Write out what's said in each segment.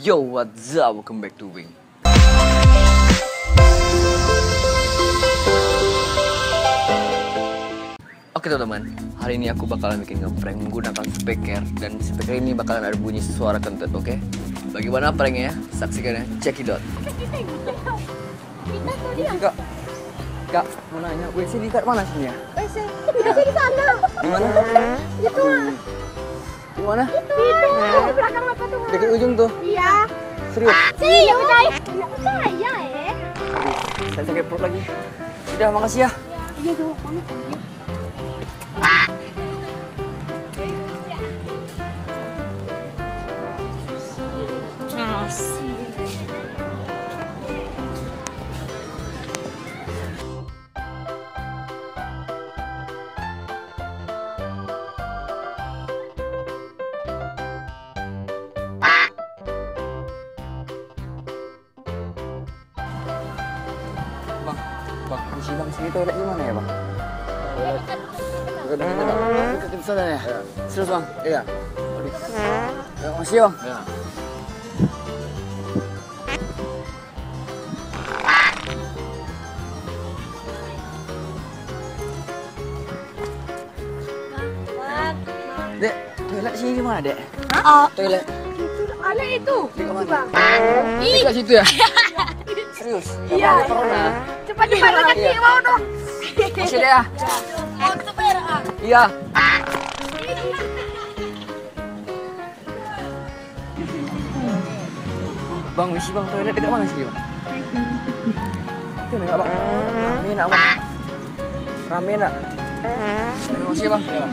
Yo, what's up? Welcome back to Wing. Oke teman-teman, hari ini aku bakalan bikin ngeprank menggunakan speaker. Dan speaker ini bakalan ada bunyi suara kentut, oke? Bagaimana pranknya? Saksikan ya, check it out. Kak, mau nanya, WC di mana sini ya? WC di sana. Di mana? Itu. Di mana? Itu. Belakang apa tuh? Dekat ujung tuh. Iya. Serius? Iya, udah. Enggak percaya ya. Saya sakit perut lagi. Udah, makasih ya. Iya, tuh. Mana? Bang, misi bang, sini toilet di mana ya bang? Dekat bang, dekat sana ya? Serius bang? Iya. Ya, makasih ya bang. Ya. Dek, toilet sini di mana dek? Toilet. Ada itu. Di mana? Ih. Dekat situ ya? Serius? Iya. Corona. Cepat-cepat kaki mau dong. Masih deh ya? Oh, itu merah. Iya. Bang, misi bang, toilet dekat mana sih bang? Itu enggak bang? Rame enggak bang? Rame enggak? Terima kasih bang. Ya, bang.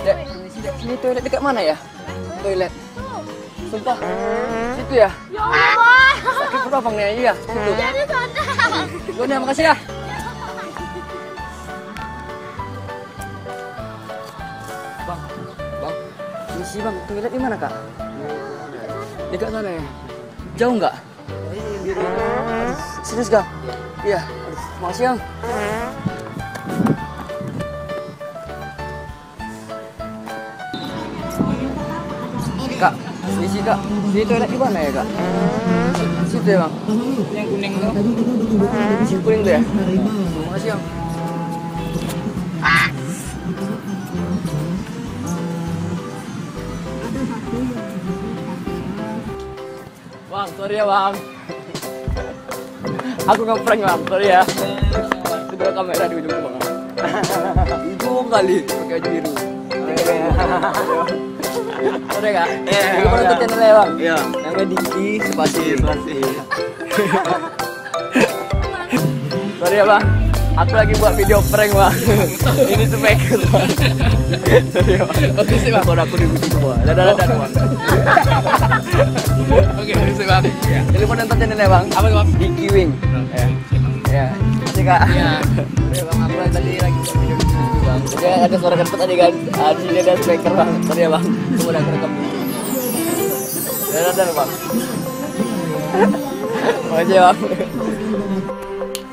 Dek, permisi dek, sini toilet dekat mana ya? Toilet. Sumpah. Situ ya? Ya Allah. Sakit perut abang nih, iya. Situ. Jadi sana. Yaudah, makasih ya. Bang, misi bang, toilet di mana kak? Dekat sana ya? Jauh nggak? Aduh, serius kak? Iya. Aduh, makasih bang. Kak, misi kak, di toilet di mana ya kak? Situ ya bang? Yang kuning tuh? Si kuning tuh ya? Makasih bang. Bang, sorry ya bang. Aku ngeprank bang, sorry ya. Itu ada kamera di ujung bang. Ujung kali, pakai baju biru. Sorry kak. Jadi penonton channelnya bang. Iya. Namanya Diki Spasi. Sorry ya bang. Aku lagi buat video prank bang. Ini speaker bang. Sorry ya bang. Oke sih bang. Kalau aku dibutuh semua. Dadah bang. Oke, sih bang. Jadi penonton channelnya bang. Apa bang? Diki Wing. Ya. Masih kak. Iya. Sorry bang. Aku tadi lagi buat video di sini bang. Jadi ada suara kentut tadi kan. Di sini ada speaker bang. Sorry ya bang. Tunggu aku rekam. Dadah bang. Makasih ya bang.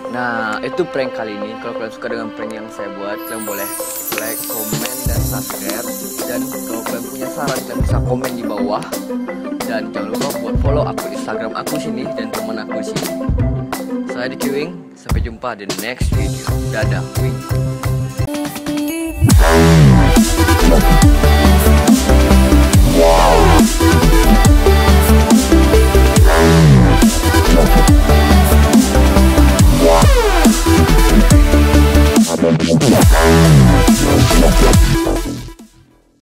Nah, itu prank kali ini. Kalau kalian suka dengan prank yang saya buat, kalian boleh like, komen, dan subscribe. Dan kalau kalian punya saran, kalian bisa komen di bawah. Dan jangan lupa buat follow akun Instagram aku sini dan teman aku sini. Saya Diki Wing. Sampai jumpa di next video. Dadah, Wing.